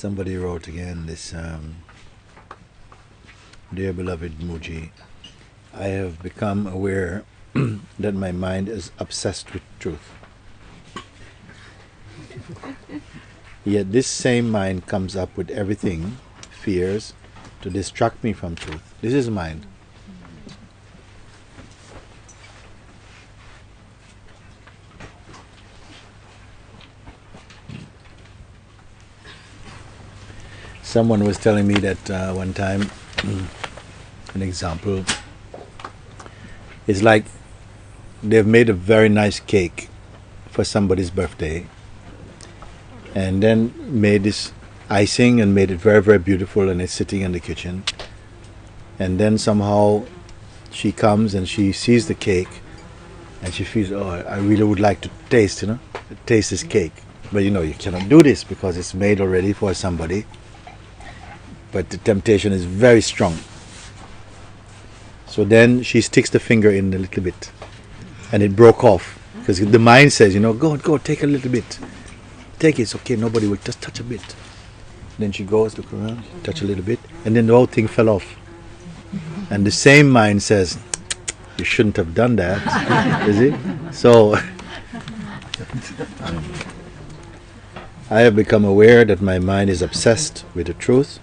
Somebody wrote again this, dear beloved Mooji, I have become aware that my mind is obsessed with truth. Yet this same mind comes up with everything, fears, to distract me from truth. This is mind. Someone was telling me that one time, an example, it's like they've made a very nice cake for somebody's birthday and then made this icing and made it very, very beautiful, and it's sitting in the kitchen. And then somehow she comes and she sees the cake and she feels, oh, I really would like to taste this cake. But you cannot do this because it's made already for somebody. But the temptation is very strong. So then she sticks the finger in a little bit and it broke off. Because the mind says, go, take a little bit. Take it, it's okay, nobody will just touch a bit. Then she goes, look around, touch a little bit, and then the whole thing fell off. And the same mind says, you shouldn't have done that, is it? So, I have become aware that my mind is obsessed with the truth,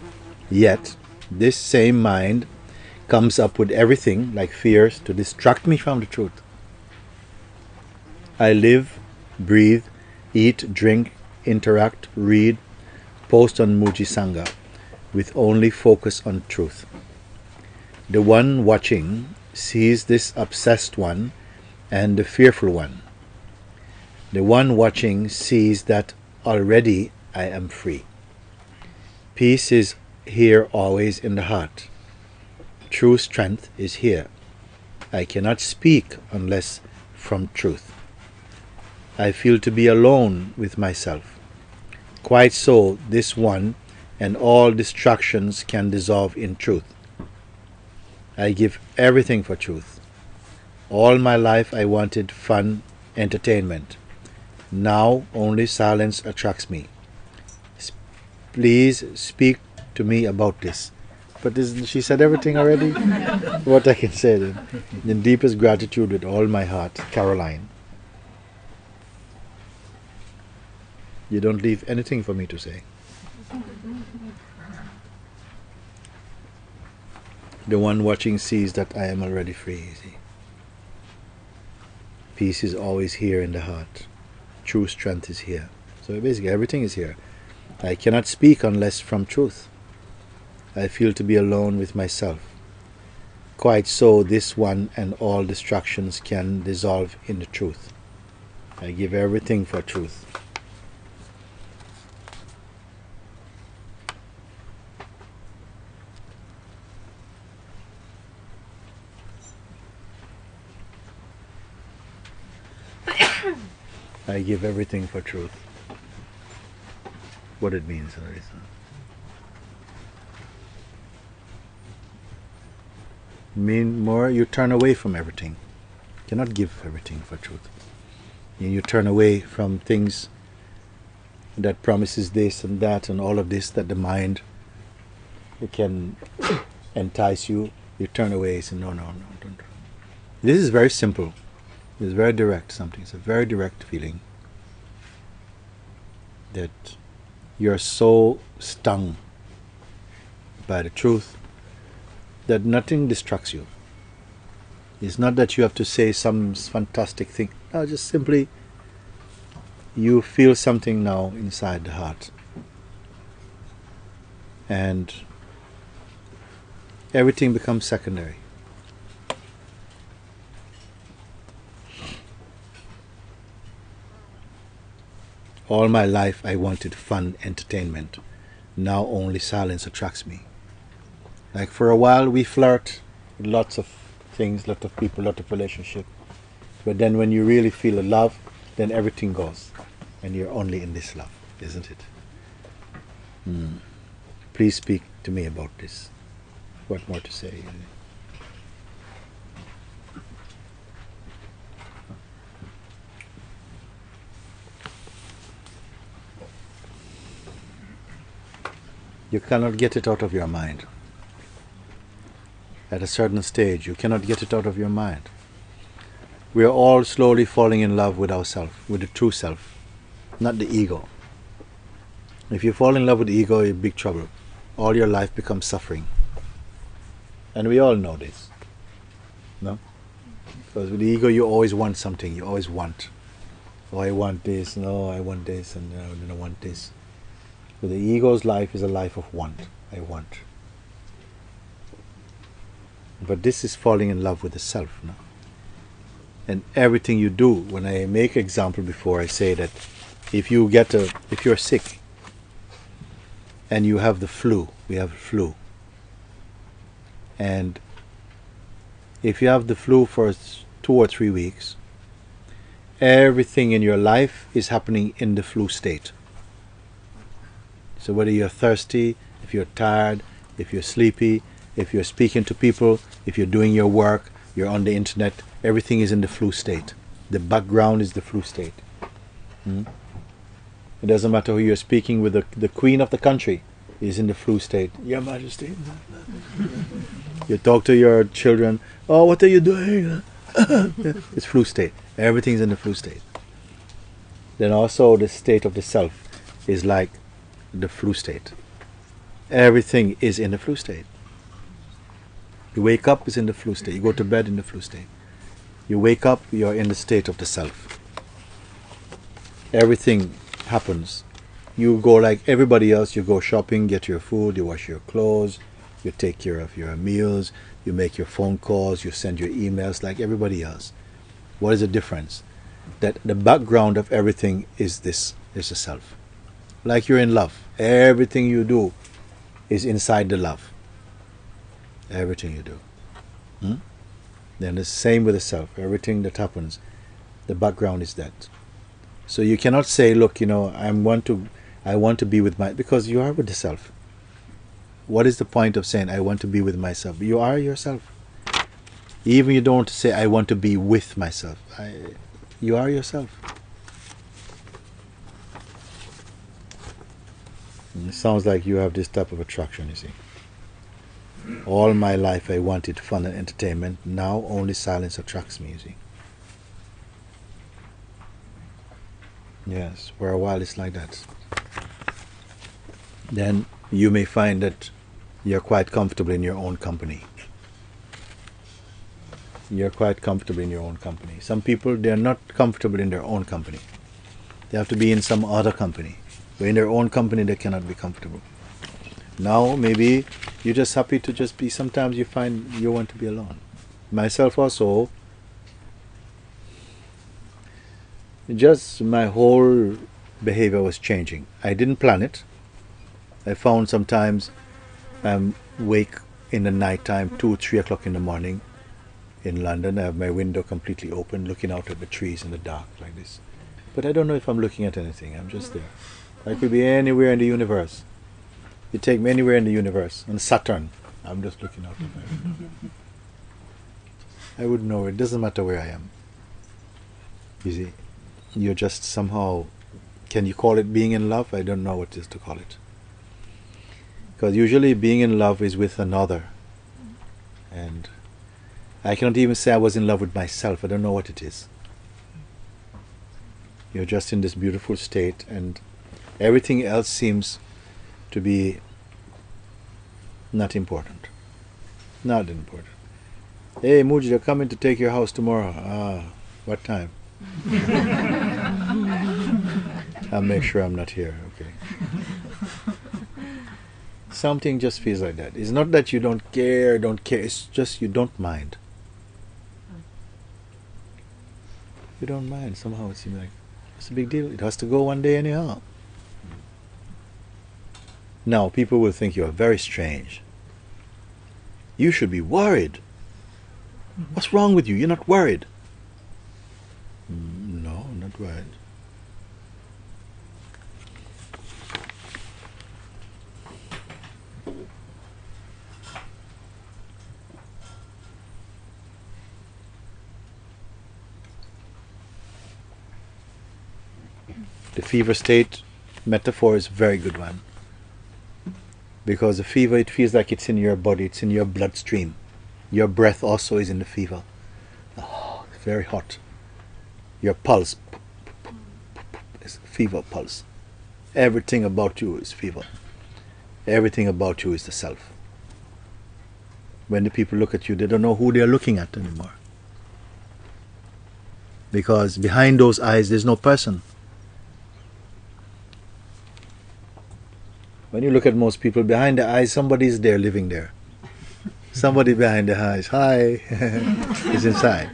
yet this same mind comes up with everything, like fears, to distract me from the truth. I live, breathe, eat, drink, interact, read, post on Mooji Sangha with only focus on truth. The one watching sees this obsessed one and the fearful one. The one watching sees that already I am free. Peace is here always in the heart. True strength is here. I cannot speak unless from truth. I feel to be alone with myself. Quite so, this one and all distractions can dissolve in truth. I give everything for truth. All my life I wanted fun, entertainment. Now only silence attracts me. Please speak to me about this. But she said everything already? What I can say then? In deepest gratitude with all my heart, Caroline. You don't leave anything for me to say. The one watching sees that I am already free. See? Peace is always here in the heart. True strength is here. So basically everything is here. I cannot speak unless from truth. I feel to be alone with myself. Quite so, this one and all distractions can dissolve in the truth. I give everything for truth. I give everything for truth. What it means, Larissa. Mean more, you turn away from everything. You cannot give everything for truth. And you turn away from things that promises this and that and all of this that the mind it can entice you. You turn away and say, no, don't. This is very simple. It's very direct something. It's a very direct feeling that you're so stung by the truth that nothing distracts you. It's not that you have to say some fantastic thing. No, just simply you feel something now inside the heart. And everything becomes secondary. All my life I wanted fun, entertainment. Now only silence attracts me. Like for a while we flirt with lots of things, lots of people, lots of relationships. But then when you really feel a love, then everything goes. And you're only in this love, isn't it? Please speak to me about this. What more to say? You cannot get it out of your mind. At a certain stage, you cannot get it out of your mind. We are all slowly falling in love with ourselves, with the true self, not the ego. If you fall in love with the ego, you're in big trouble. All your life becomes suffering. And we all know this. No? Because with the ego, you always want something. You always want. Oh, I want this. No, I want this. And no, I don't want this. But the ego's life is a life of want. I want. But this is falling in love with the self. No? And everything you do, when I make an example before, I say that if you're sick and you have the flu, we have flu, and if you have the flu for 2 or 3 weeks, everything in your life is happening in the flu state. So whether you're thirsty, if you're tired, if you're sleepy, if you're speaking to people, if you're doing your work, you're on the internet, everything is in the flu state. The background is the flu state. It doesn't matter who you're speaking with, the queen of the country is in the flu state. Your Majesty. You talk to your children, oh, what are you doing? It's flu state. Everything's in the flu state. Then also the state of the self is like the flu state. Everything is in the flu state. You wake up, it's in the flu state. You go to bed in the flu state. You wake up, you're in the state of the self. Everything happens. You go like everybody else, you go shopping, get your food, you wash your clothes, you take care of your meals, you make your phone calls, you send your emails like everybody else. What is the difference? That the background of everything is this, is the self. Like you're in love. Everything you do is inside the love. Everything you do. Then the same with the self. Everything that happens, the background is that. So you cannot say, look, I want to be with because you are with the self. What is the point of saying I want to be with myself? You are yourself. Even you don't want to say I want to be with myself. You are yourself. And it sounds like you have this type of attraction, you see. All my life I wanted fun and entertainment. Now only silence attracts me, you see. Yes, for a while it's like that. Then you may find that you're quite comfortable in your own company. You're quite comfortable in your own company. Some people, they're not comfortable in their own company. They have to be in some other company. But in their own company, they cannot be comfortable. Now, maybe you're just happy to just be. Sometimes you find you want to be alone. Myself also, just my whole behavior was changing. I didn't plan it. I found sometimes I'm awake in the night time, 2 or 3 o'clock in the morning in London. I have my window completely open, looking out at the trees in the dark like this. But I don't know if I'm looking at anything. I'm just there. I could be anywhere in the universe. You take me anywhere in the universe, on Saturn. I'm just looking out at my window. I wouldn't know. It doesn't matter where I am. You see, you're just somehow, can you call it being in love? I don't know what it is to call it. Because usually being in love is with another. And I cannot even say I was in love with myself. I don't know what it is. You're just in this beautiful state and everything else seems to be not important. Not important. Hey, Mooji, they're coming to take your house tomorrow. Ah, what time? I'll make sure I'm not here, okay. Something just feels like that. It's not that you don't care, it's just you don't mind. You don't mind. Somehow it seems like it's a big deal. It has to go one day anyhow. Now, people will think you're very strange. You should be worried. What's wrong with you? You're not worried. No, I'm not worried. The fever state metaphor is a very good one. Because the fever, it feels like it's in your body, it's in your bloodstream. Your breath also is in the fever. Oh, it's very hot. Your pulse is fever pulse. Everything about you is fever. Everything about you is the self. When the people look at you, they don't know who they are looking at anymore. Because behind those eyes, there's no person. When you look at most people, behind the eyes, somebody's there living there. Somebody behind the eyes, hi, is inside.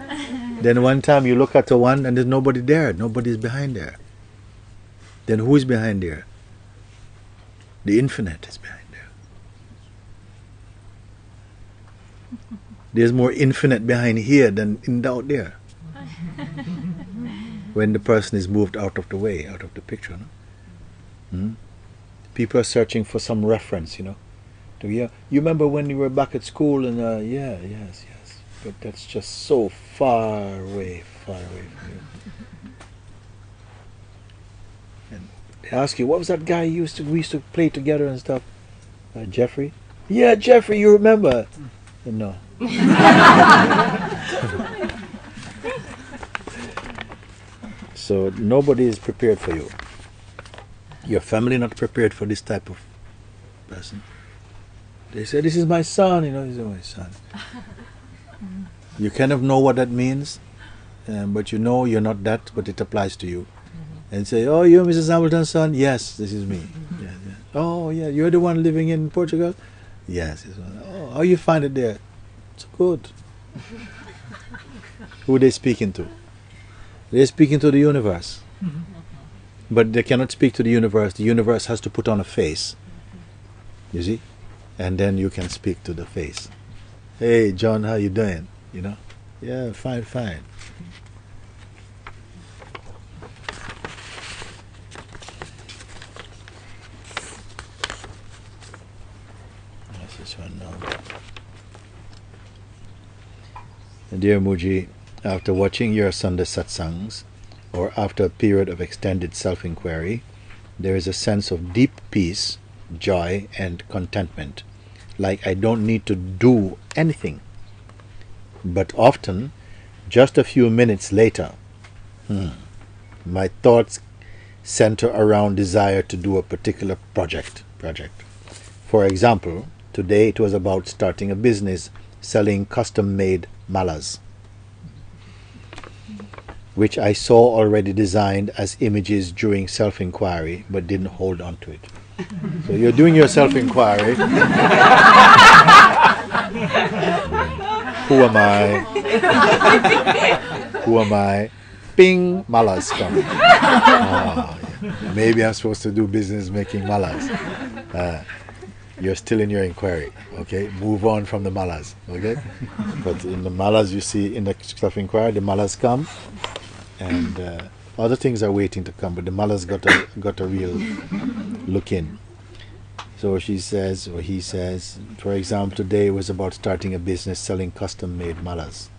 Then one time you look at the one and there's nobody there. Nobody's behind there. Then who is behind there? The infinite is behind there. There's more infinite behind here than out there. When the person is moved out of the way, out of the picture. No? People are searching for some reference, you remember when you were back at school and yes. But that's just so far away from you. And they ask you, what was that guy we used to play together and stuff? Jeffrey? Yeah, Jeffrey, you remember? No. So nobody is prepared for you. Your family not prepared for this type of person. They say, this is my son, this is my son. You kind of know what that means, but you know you're not that, but it applies to you. And say, oh, you're Mrs. Hamilton's son? Yes, this is me. Yeah. Oh, yeah, you're the one living in Portugal? Yes. Oh, how you find it there? It's good. Who are they speaking to? They're speaking to the universe. But they cannot speak to the universe. The universe has to put on a face. You see? And then you can speak to the face. Hey, John, how you doing? Yeah, fine. That's this one now. Dear Mooji, after watching your Sunday satsangs, or after a period of extended self-inquiry, there is a sense of deep peace, joy, and contentment. Like I don't need to do anything. But often, just a few minutes later, my thoughts center around desire to do a particular project. For example, today it was about starting a business selling custom-made malas, which I saw already designed as images during self-inquiry, but didn't hold on to it. So you're doing your self-inquiry. Who am I? Ping, malas come. Maybe I'm supposed to do business making malas. You're still in your inquiry, okay? Move on from the malas, okay? But in the malas, you see, in the self-inquiry, the malas come, and other things are waiting to come, but the malas got a real look in. So she says, or he says, for example, today was about starting a business selling custom-made malas,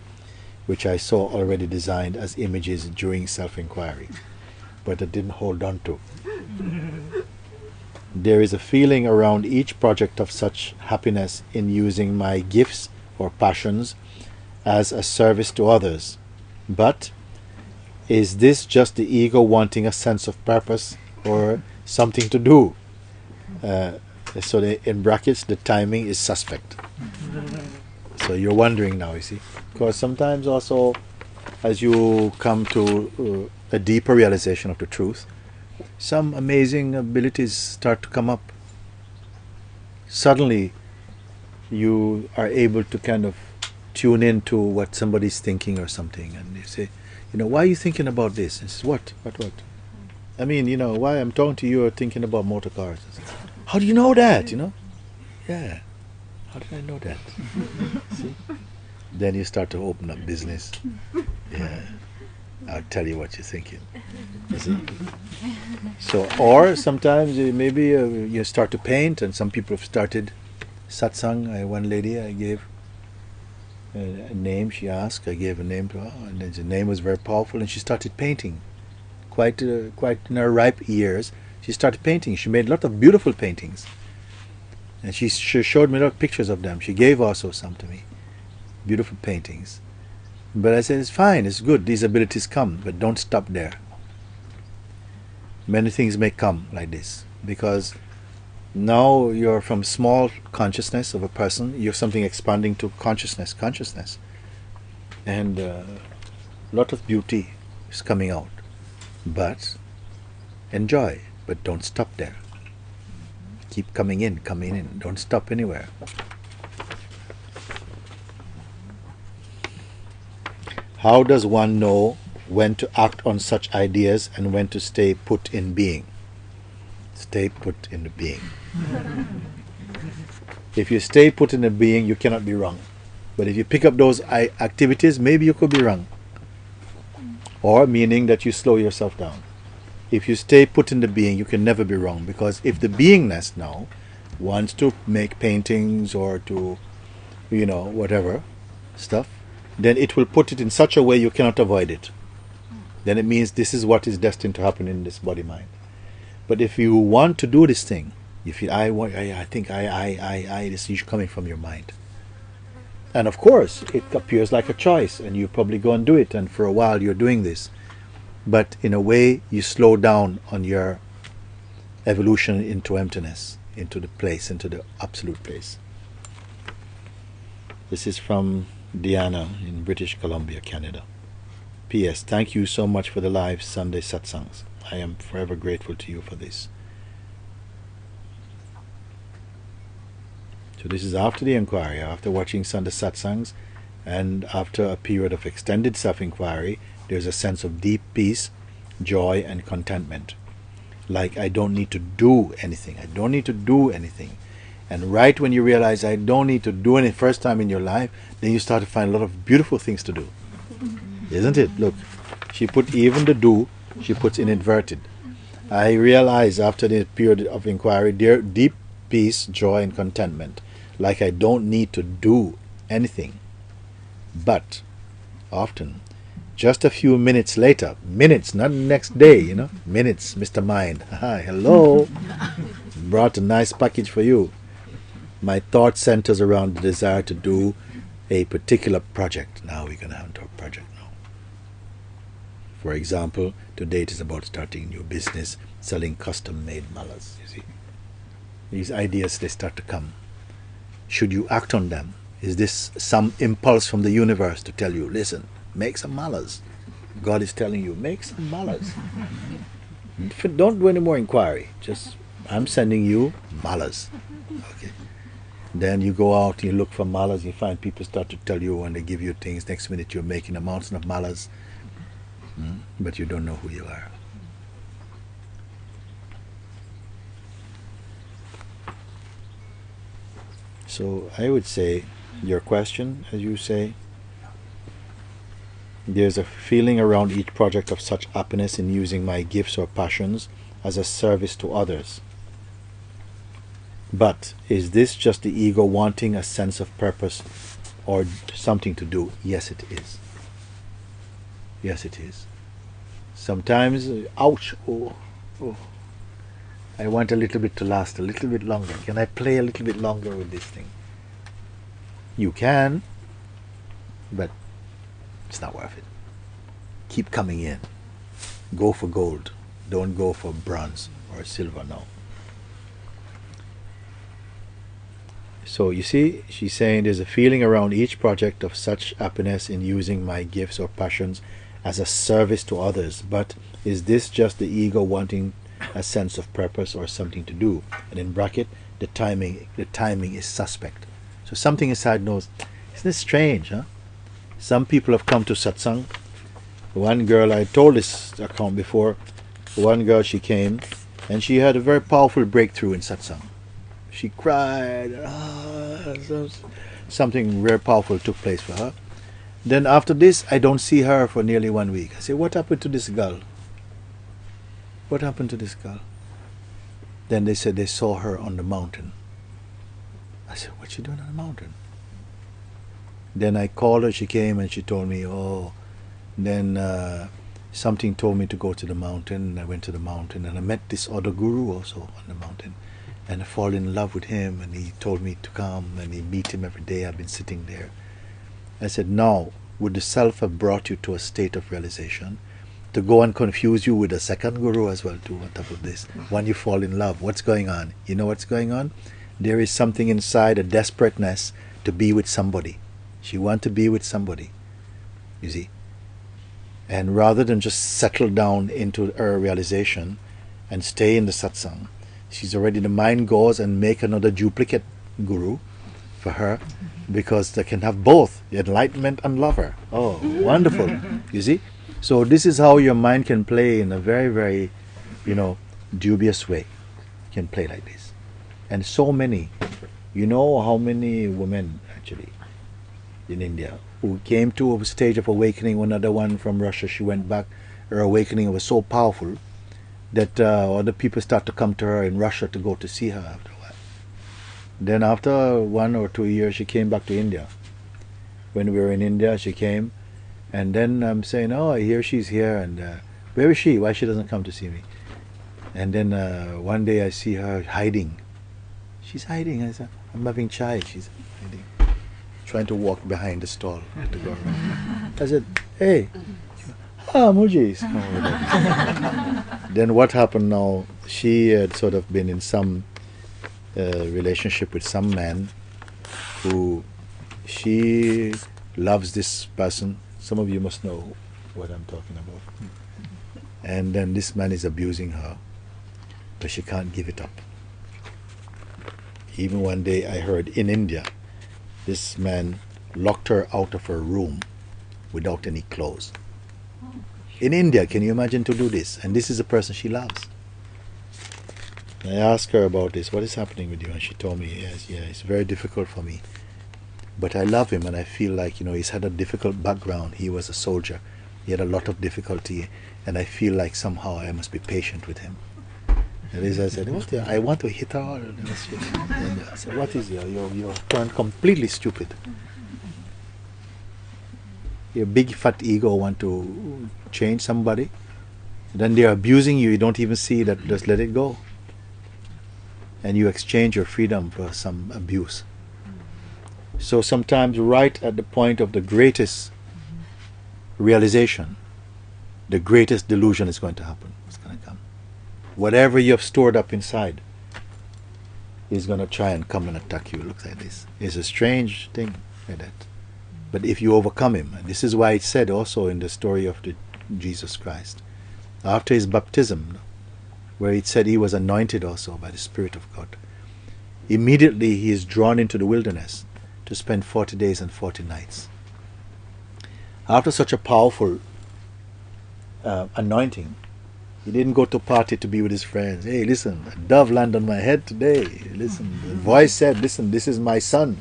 which I saw already designed as images during self-inquiry, but I didn't hold on to. There is a feeling around each project of such happiness in using my gifts or passions as a service to others. But is this just the ego wanting a sense of purpose or something to do? So in brackets, the timing is suspect. So you're wondering now, you see. Because sometimes also, as you come to a deeper realization of the truth, some amazing abilities start to come up. Suddenly, you are able to kind of tune into what somebody's thinking or something, and you say, why are you thinking about this? And says, what? I mean, why I'm talking to you or thinking about motor cars. How do you know that? Yeah. How did I know that? See? Then you start to open up business. Yeah. I'll tell you what you're thinking. You see? So, or sometimes maybe you start to paint, and some people have started satsang. One lady, I gave a name. She asked. I gave a name to her, and the name was very powerful. And she started painting. Quite in her ripe years, she started painting. She made a lot of beautiful paintings. And she showed me a lot of pictures of them. She gave also some to me. Beautiful paintings. But I said, it's fine, it's good. These abilities come, but don't stop there. Many things may come like this, because now you're from small consciousness of a person, you're something expanding to consciousness. And a lot of beauty is coming out. But enjoy, but don't stop there. Keep coming in. Don't stop anywhere. How does one know when to act on such ideas and when to stay put in being? Stay put in the being. If you stay put in the being, you cannot be wrong. But if you pick up those activities, maybe you could be wrong. Or meaning that you slow yourself down. If you stay put in the being, you can never be wrong. Because if the beingness now wants to make paintings or to, whatever stuff, then it will put it in such a way you cannot avoid it. Then it means this is what is destined to happen in this body-mind. But if you want to do this thing, if you, I think this is coming from your mind. And of course, it appears like a choice, and you probably go and do it, and for a while you're doing this. But in a way, you slow down on your evolution into emptiness, into the place, into the absolute place. This is from Diana in British Columbia, Canada. P.S. Thank you so much for the live Sunday satsangs. I am forever grateful to you for this. So this is after the inquiry, after watching Sunday satsangs, and after a period of extended self-inquiry, there's a sense of deep peace, joy, and contentment. Like I don't need to do anything. I don't need to do anything. And right when you realize I don't need to do anything, first time in your life, then you start to find a lot of beautiful things to do. Isn't it? Look, she put even the do, she puts in inverted. I realize after the period of inquiry, deep peace, joy, and contentment. Like I don't need to do anything. But often, just a few minutes later, minutes, not the next day, minutes, Mr. Mind. Hi, hello. Brought a nice package for you. My thought centers around the desire to do a particular project. Now we're going to have a project now. For example, today it is about starting a new business, selling custom-made malas, you see. These ideas, they start to come. Should you act on them? Is this some impulse from the universe to tell you, listen, make some malas? God is telling you, make some malas. Don't do any more inquiry. Just, I'm sending you malas. Okay. Then you go out, you look for malas, you find people start to tell you when they give you things, next minute you're making a mountain of malas, but you don't know who you are. So I would say, your question, as you say, there's a feeling around each project of such happiness in using my gifts or passions as a service to others. But is this just the ego wanting a sense of purpose or something to do? Yes, it is. Yes, it is. Sometimes, ouch, oh, I want a little bit to last a little bit longer. Can I play a little bit longer with this thing? You can, but it's not worth it. Keep coming in. Go for gold. Don't go for bronze or silver now. So you see, she's saying there's a feeling around each project of such happiness in using my gifts or passions as a service to others. But is this just the ego wanting a sense of purpose or something to do? And in bracket, the timing is suspect. So something inside knows, isn't this strange, huh? Some people have come to satsang. One girl, I told this account before, one girl, she came and she had a very powerful breakthrough in satsang. She cried, something very powerful took place for her. Then after this, I don't see her for nearly 1 week. I say, what happened to this girl? What happened to this girl? Then they said they saw her on the mountain. I said, what's she doing on the mountain? Then I called her, she came and she told me, then something told me to go to the mountain, and I went to the mountain and I met this other guru also on the mountain. and I fall in love with him, and he told me to come, and he meet him every day. I've been sitting there. I said, now, would the self have brought you to a state of realization to go and confuse you with a second guru as well too on top of this? When you fall in love, what's going on? You know what's going on? There is something inside, a desperateness to be with somebody. She wants to be with somebody, you see. And rather than just settle down into her realization and stay in the satsang, she's already, the mind goes and make another duplicate guru for her, because they can have both enlightenment and lover. Oh, wonderful. You see? So this is how your mind can play in a very, very, dubious way. Can play like this. And so many, you know how many women actually in India who came to a stage of awakening. Another one from Russia, she went back, her awakening was so powerful that other people start to come to her in Russia to go to see her after a while. Then after 1 or 2 years, she came back to India. When we were in India, she came, and then I'm saying, oh, I hear she's here, and where is she? Why she doesn't come to see me? And then one day I see her hiding. She's hiding. I said, I'm having chai. She's hiding, trying to walk behind the stall to go around. I said, hey, Mooji. Then what happened now? She had sort of been in some relationship with some man who she loves this person. Some of you must know what I'm talking about. And then this man is abusing her, but she can't give it up. Even one day I heard in India, this man locked her out of her room without any clothes. In India, can you imagine to do this? And this is the person she loves. I asked her about this, what is happening with you? And she told me, yes, it's very difficult for me. But I love him, and I feel like, he's had a difficult background. He was a soldier. He had a lot of difficulty, and I feel like somehow I must be patient with him. And I said, what? I want to hit her. And I said, what is you're turned completely stupid. Your big fat ego want to change somebody. Then they're abusing you. You don't even see that. Just let it go. And you exchange your freedom for some abuse. So sometimes right at the point of the greatest realization, the greatest delusion is going to happen. It's going to come. Whatever you have stored up inside is going to try and come and attack you. It looks like this. It's a strange thing like that. But if you overcome him, and this is why it's said also in the story of Jesus Christ, after his baptism, where it said he was anointed also by the Spirit of God, immediately he is drawn into the wilderness to spend 40 days and 40 nights. After such a powerful anointing, he didn't go to a party to be with his friends. Hey, listen, a dove landed on my head today. Listen, the voice said, listen, this is my son.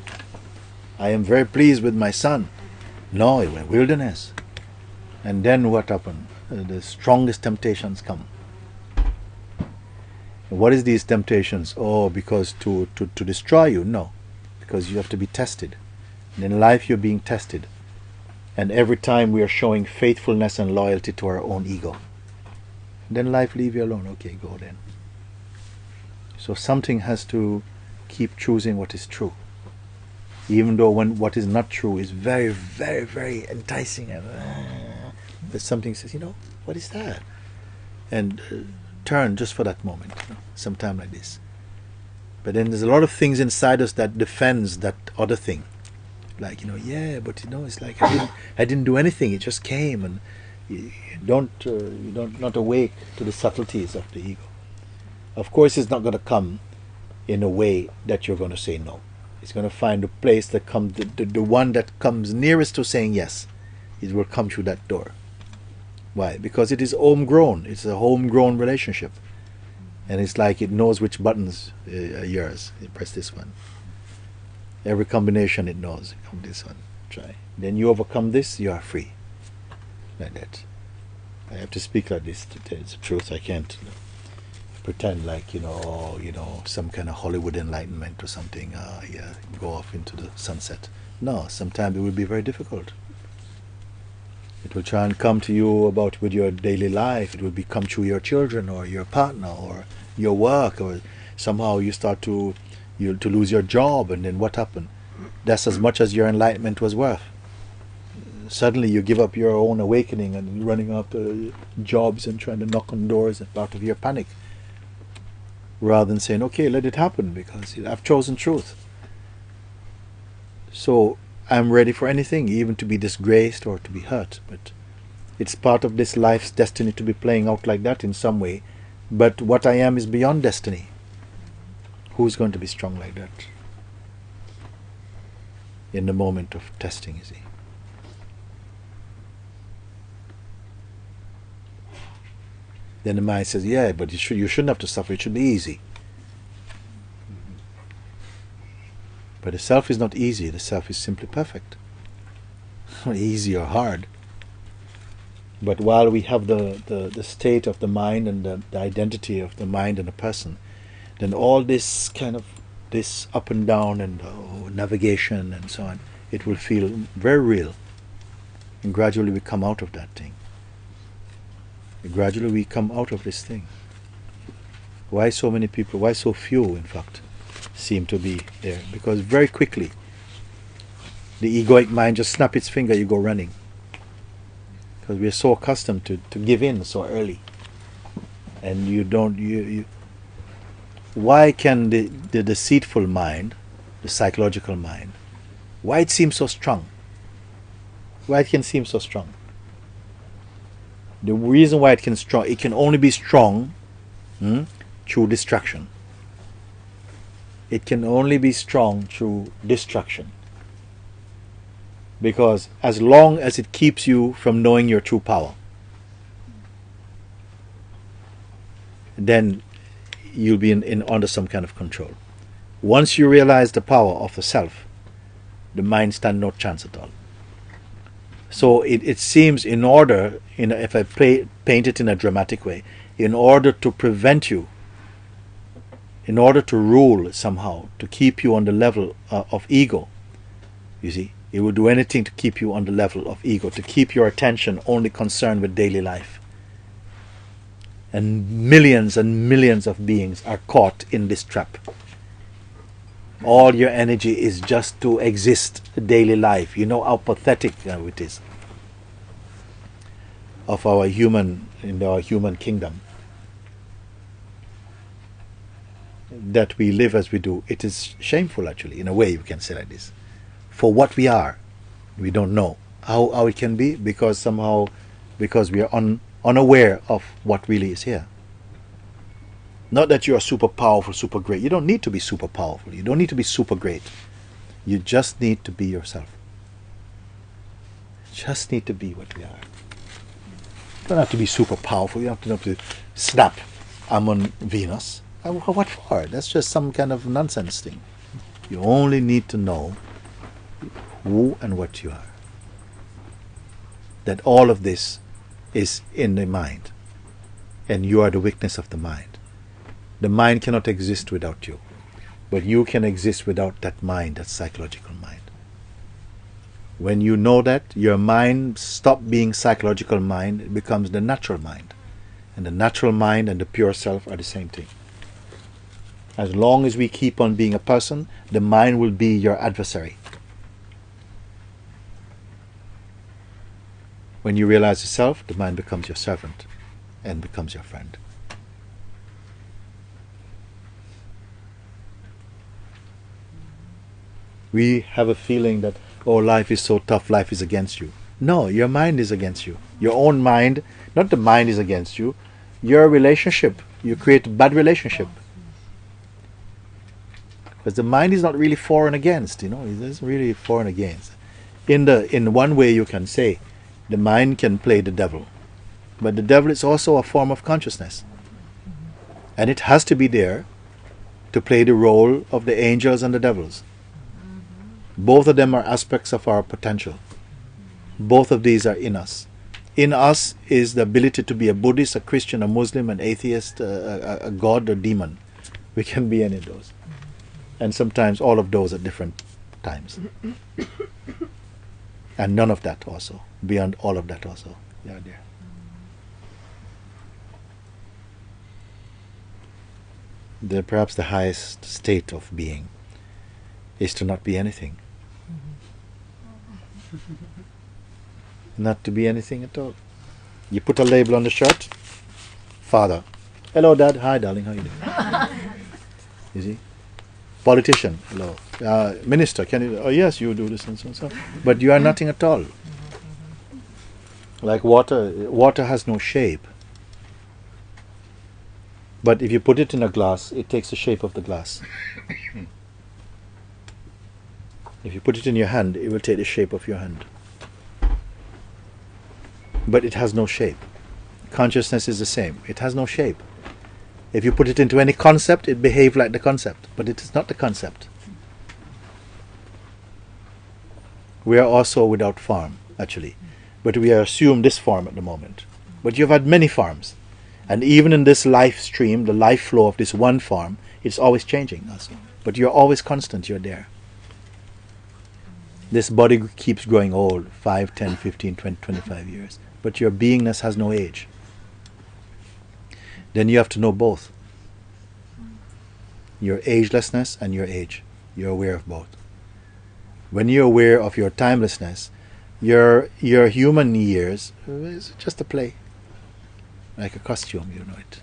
I am very pleased with my son. No, he went wilderness. And then what happened? The strongest temptations come. And what is these temptations? Oh, because to destroy you? No. Because you have to be tested. And in life you're being tested. And every time we are showing faithfulness and loyalty to our own ego. Then life leave you alone. Okay, go then. So something has to keep choosing what is true. Even though what is not true is very, very, very enticing. But something says, what is that? And turn just for that moment, sometime like this. But then there's a lot of things inside us that defends that other thing. Like, but it's like I didn't do anything. It just came, and you don't not awake to the subtleties of the ego. Of course, it's not going to come in a way that you're going to say no. It's going to find a place that comes, the one that comes nearest to saying yes. It will come through that door. Why? Because it is homegrown. It's a homegrown relationship. And it's like it knows which buttons are yours. You press this one. Every combination it knows. Come this one. Try. Then you overcome this, you are free. Like that. I have to speak like this to tell you the truth. I can't pretend like, some kind of Hollywood enlightenment or something. Go off into the sunset. No, sometimes it will be very difficult. It will try and come to you with your daily life. It will come through your children or your partner or your work, or somehow you start to lose your job, and then what happened? That's as much as your enlightenment was worth. Suddenly you give up your own awakening and running after jobs and trying to knock on doors and part of your panic, rather than saying, okay, let it happen because I've chosen truth. So I'm ready for anything, even to be disgraced or to be hurt. But it's part of this life's destiny to be playing out like that in some way. But what I am is beyond destiny. Who's going to be strong like that in the moment of testing, you see? Then the mind says, yeah, but you shouldn't have to suffer, it should be easy. But the self is not easy, the self is simply perfect. Not easy or hard. But while we have the state of the mind and the identity of the mind and the person, then all this kind of this up and down and navigation and so on, it will feel very real. And gradually we come out of that thing. Gradually we come out of this thing. Why so many people, why so few in fact, seem to be there? Because very quickly the egoic mind just snap its finger, you go running. Because we are so accustomed to give in so early. And why can the deceitful mind, the psychological mind, why it seems so strong? Why it can seem so strong? The reason why it can only be strong through distraction. It can only be strong through distraction. Because as long as it keeps you from knowing your true power, then you'll be under some kind of control. Once you realize the power of the self, the mind stands no chance at all. So it seems if I paint it in a dramatic way, in order to prevent you, in order to rule somehow, to keep you on the level of ego, you see, it will do anything to keep you on the level of ego, to keep your attention only concerned with daily life. And millions of beings are caught in this trap. All your energy is just to exist daily life. You know how pathetic it is of in our human kingdom, that we live as we do. It is shameful, actually, in a way you can say like this. For what we are, we don't know how it can be, because we are unaware of what really is here. Not that you are super powerful, super great. You don't need to be super powerful. You don't need to be super great. You just need to be yourself. Just need to be what we are. You don't have to be super powerful. You don't have to snap, I'm on Venus. What for? That's just some kind of nonsense thing. You only need to know who and what you are. That all of this is in the mind. And you are the witness of the mind. The mind cannot exist without you. But you can exist without that mind, that psychological mind. When you know that, your mind stops being psychological mind, it becomes the natural mind. And the natural mind and the pure self are the same thing. As long as we keep on being a person, the mind will be your adversary. When you realize yourself, the mind becomes your servant and becomes your friend. We have a feeling that, oh, life is so tough, life is against you. No, your mind is against you. Your own mind, not the mind is against you. Your relationship, you create a bad relationship. Because the mind is not really for and against, it isn't really for and against. In one way you can say, the mind can play the devil. But the devil is also a form of consciousness. And it has to be there to play the role of the angels and the devils. Both of them are aspects of our potential. Both of these are in us. In us is the ability to be a Buddhist, a Christian, a Muslim, an atheist, a god, or demon. We can be any of those. And sometimes all of those at different times. And none of that also. Beyond all of that also. They are there. perhaps the highest state of being is to not be anything. Not to be anything at all. You put a label on the shirt, father. Hello, Dad. Hi, darling. How you doing? You see? Politician. Hello. Minister. Can you? Oh, yes, you do this and so and so. But you are nothing at all. Like water. Water has no shape. But if you put it in a glass, it takes the shape of the glass. If you put it in your hand, it will take the shape of your hand. But it has no shape. Consciousness is the same. It has no shape. If you put it into any concept, it behaves like the concept. But it is not the concept. We are also without form, actually. But we are assumed this form at the moment. But you've had many forms. And even in this life stream, the life flow of this one form, it's always changing also. But you're always constant, you're there. This body keeps growing old, 5, 10, 15, 20, 25 years. But your beingness has no age. Then you have to know both. Your agelessness and your age. You're aware of both. When you're aware of your timelessness, your human years is just a play. Like a costume, you know it.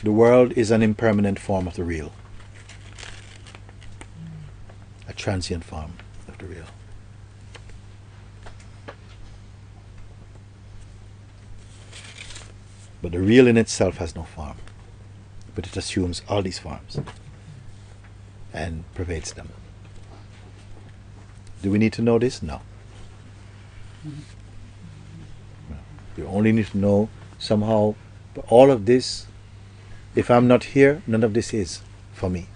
The world is an impermanent form of the real. A transient form of the real. But the real in itself has no form. But it assumes all these forms and pervades them. Do we need to know this? No. No. You only need to know somehow, but all of this, if I'm not here, none of this is for me.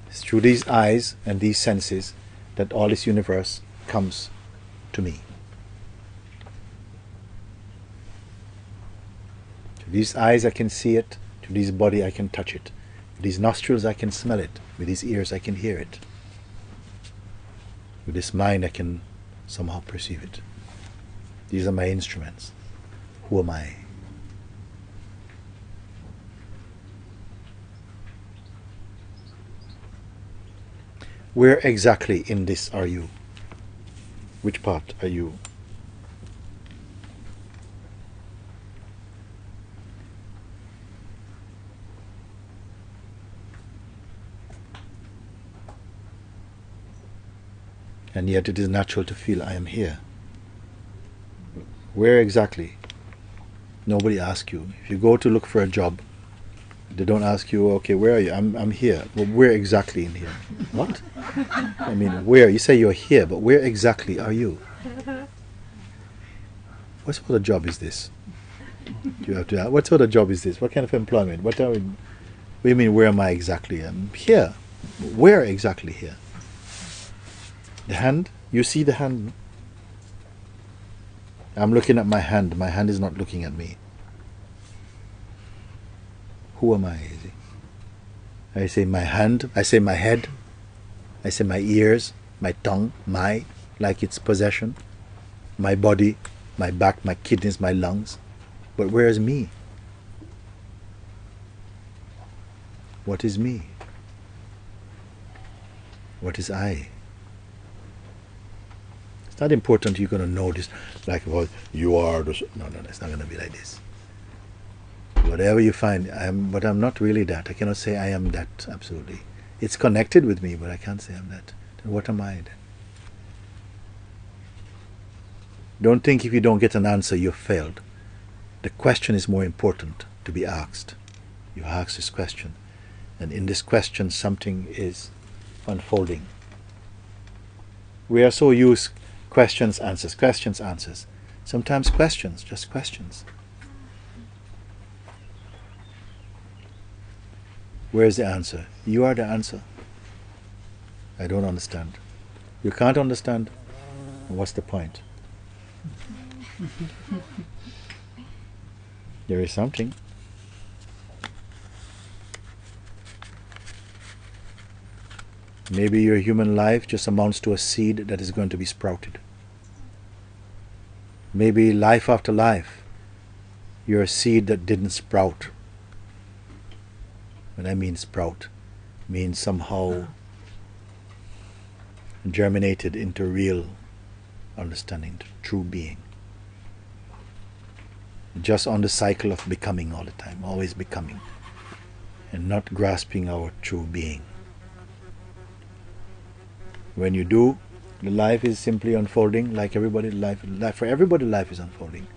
It's through these eyes and these senses that all this universe comes to me. To these eyes I can see it, to this body I can touch it, with these nostrils I can smell it, with these ears I can hear it, with this mind I can somehow perceive it. These are my instruments. Who am I? Where exactly in this are you? Which part are you? And yet it is natural to feel I am here. Where exactly? Nobody asks you. If you go to look for a job, they don't ask you, okay, where are you? I'm here. Well, where exactly in here? What? I mean, where? You say you're here, but where exactly are you? What sort of job is this? You have to ask, what sort of job is this? What kind of employment? What do you mean, where am I exactly? I'm here. Where exactly here? The hand? You see the hand? I'm looking at my hand. My hand is not looking at me. Who am I? I say my hand, I say my head, I say my ears, my tongue, like it's possession, my body, my back, my kidneys, my lungs. But where is me? What is me? What is I? It's not important you're going to know this, like, well, you are this. No, it's not going to be like this. Whatever you find, but I'm not really that. I cannot say I am that, absolutely. It's connected with me, but I can't say I'm that. Then what am I then? Don't think if you don't get an answer, you've failed. The question is more important to be asked. You ask this question, and in this question, something is unfolding. We are so used questions, answers, questions, answers. Sometimes questions, just questions. Where's the answer? You are the answer. I don't understand. You can't understand? What's the point? There is something. Maybe your human life just amounts to a seed that is going to be sprouted. Maybe life after life, you're a seed that didn't sprout. When I mean sprout, means somehow germinated into real understanding, true being. Just on the cycle of becoming all the time, always becoming, and not grasping our true being. When you do, the life is simply unfolding like everybody. Life for everybody, life is unfolding.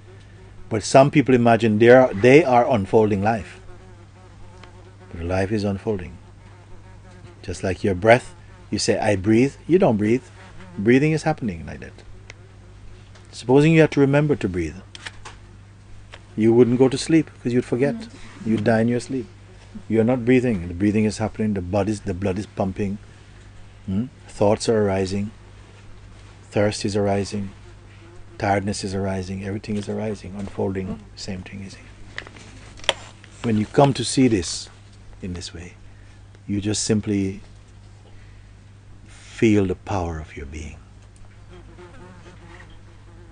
But some people imagine they are unfolding life. But life is unfolding. Just like your breath, you say, I breathe. You don't breathe. Breathing is happening like that. Supposing you had to remember to breathe, you wouldn't go to sleep because you'd forget. You'd die in your sleep. You're not breathing. The breathing is happening. The blood is pumping. Thoughts are arising. Thirst is arising. Tiredness is arising. Everything is arising, unfolding. Same thing is here. When you come to see this in this way, you just simply feel the power of your being.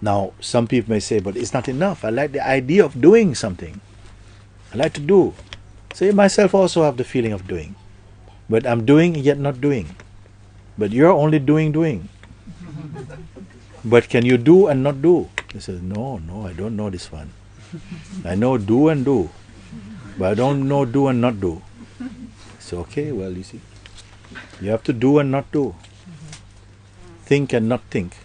Now, some people may say, but it's not enough. I like the idea of doing something. I like to do. So I myself also have the feeling of doing. But I'm doing yet not doing. But you're only doing. But can you do and not do? He says, no, I don't know this one. I know do and do. But I don't know do and not do. So, okay, well, you see. You have to do and not do. Think and not think.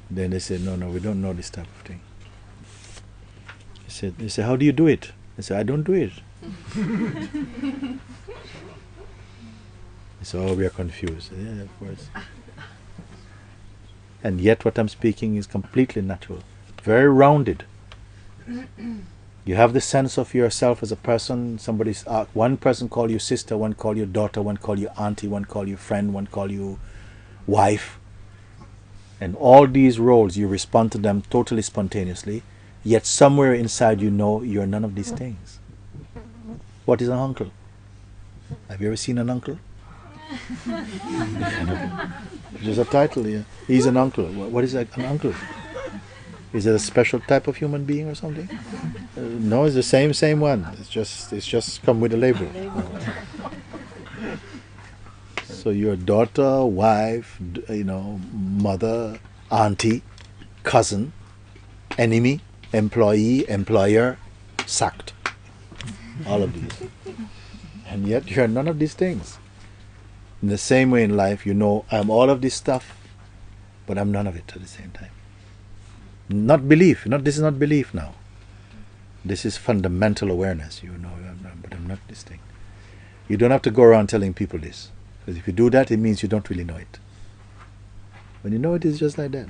Then they said, no, we don't know this type of thing. They said, how do you do it? I said, I don't do it. They said, oh, we are confused. Yeah, of course. And yet what I'm speaking is completely natural. Very rounded. You have the sense of yourself as a person. One person call you sister, one call you daughter, one call you auntie, one call you friend, one call you wife. And all these roles, you respond to them totally spontaneously, yet somewhere inside you know you're none of these things. What is an uncle? Have you ever seen an uncle? Just a title here. He's an uncle. What is an uncle? Is it a special type of human being or something? No, it's the same one. It's just come with a label. So your daughter, wife, mother, auntie, cousin, enemy, employee, employer, sacked. All of these. And yet you're none of these things. In the same way in life, I'm all of this stuff, but I'm none of it at the same time. Not belief. This is not belief now. This is fundamental awareness. But I'm not this thing. You don't have to go around telling people this. Because if you do that, it means you don't really know it. When you know it, it's just like that.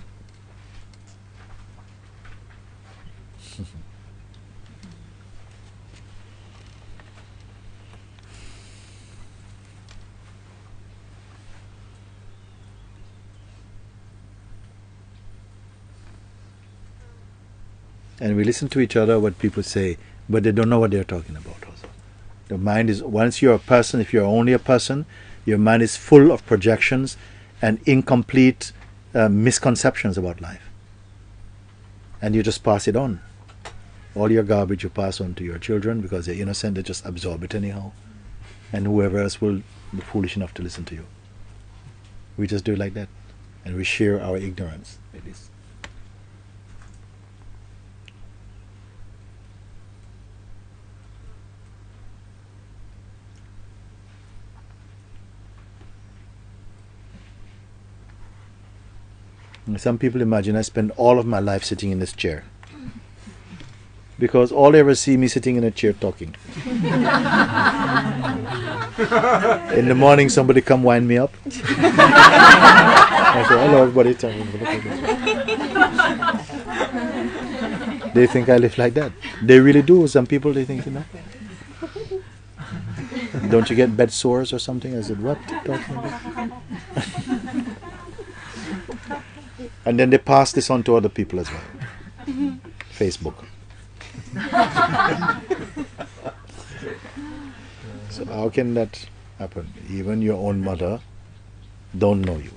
And we listen to each other, what people say, but they don't know what they're talking about also. The mind is, once you're a person, if you're only a person, your mind is full of projections and incomplete misconceptions about life. And you just pass it on. All your garbage you pass on to your children because they're innocent, they just absorb it anyhow. And whoever else will be foolish enough to listen to you. We just do it like that. And we share our ignorance like this. Some people imagine I spend all of my life sitting in this chair. Because all they ever see me sitting in a chair talking. In the morning somebody come wind me up. I say, hello everybody. They think I live like that. They really do. Some people, they think, don't you get bed sores or something? I said, what? Talking about? And then they pass this on to other people as well. Facebook. So how can that happen? Even your own mother don't know you.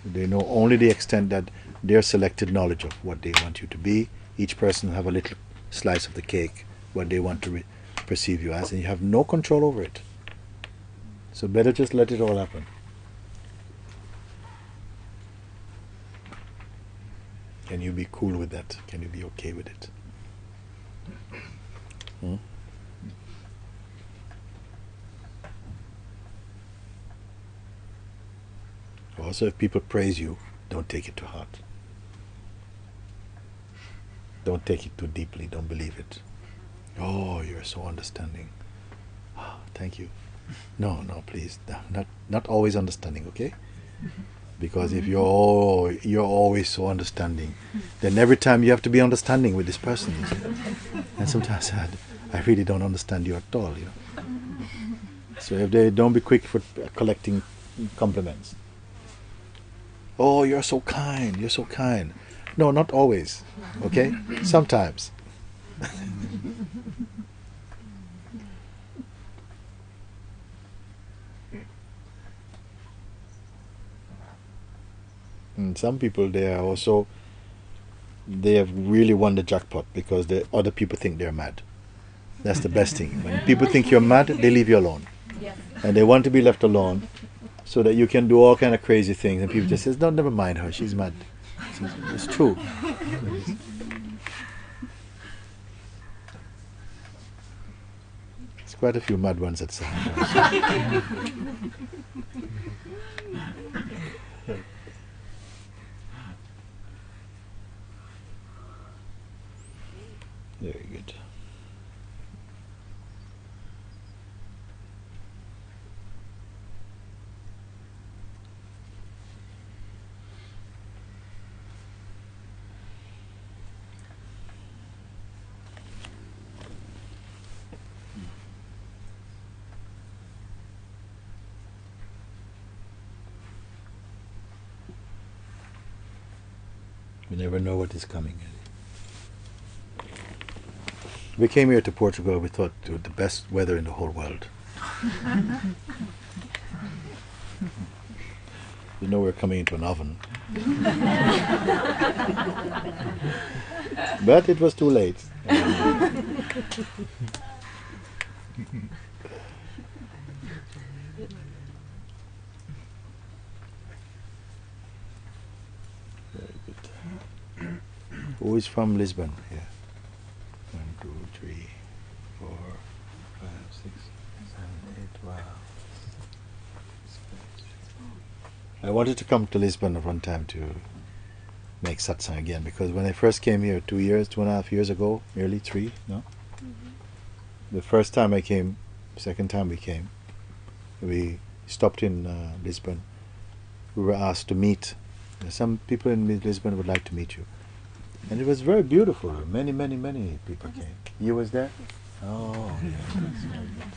They know only the extent that their selected knowledge of what they want you to be. Each person have a little slice of the cake, what they want to perceive you as, and you have no control over it. So better just let it all happen. Can you be cool with that? Can you be okay with it? Also, if people praise you, don't take it to heart. Don't take it too deeply. Don't believe it. Oh, you're so understanding. Thank you. No, please. Not always understanding, okay? Because if you're always so understanding, then every time you have to be understanding with this person. You see? And sometimes I really don't understand you at all. So if they don't be quick for collecting compliments. Oh, you're so kind. You're so kind. No, not always. Okay? Sometimes. And some people, they have really won the jackpot because the other people think they're mad. That's the best thing. When people think you're mad, they leave you alone. Yes. And they want to be left alone so that you can do all kind of crazy things. And people just say, no, never mind her, she's mad. It's true. There's quite a few mad ones at Sahaja. Very good. You never know what is coming. We came here to Portugal, we thought the best weather in the whole world. We're coming into an oven. But it was too late. Very good. Who is from Lisbon here? 1, 2, 3, 4, 5, 6, 7, 8. Wow. I wanted to come to Lisbon at one time to make satsang again, because when I first came here 2.5 years ago, nearly 3, no? The first time I came, second time we came, we stopped in Lisbon. We were asked to meet. Some people in Lisbon would like to meet you. And it was very beautiful. Many people came. You was there? Oh, yeah. That's very good.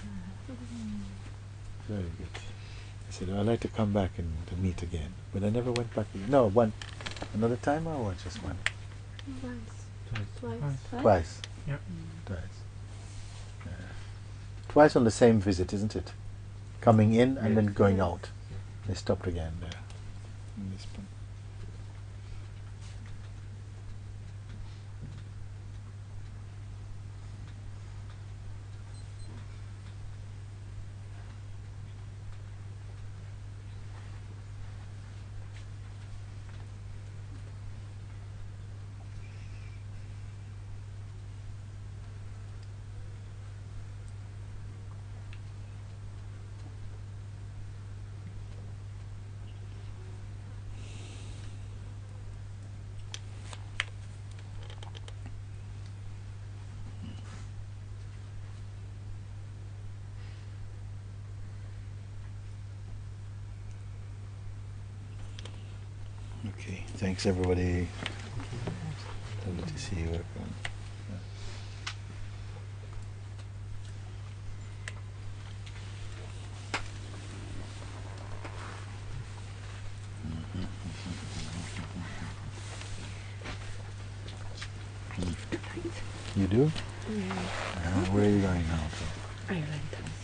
Very good. I said, I'd like to come back and to meet again. But I never went back again. No, another time or just one? Twice. Yep. Twice. Yeah. Twice on the same visit, isn't it? Coming in and then going out. They stopped again there. In Lisbon. Okay, thanks everybody. Lovely to see you, everyone. You do? Where are you going now? Ireland.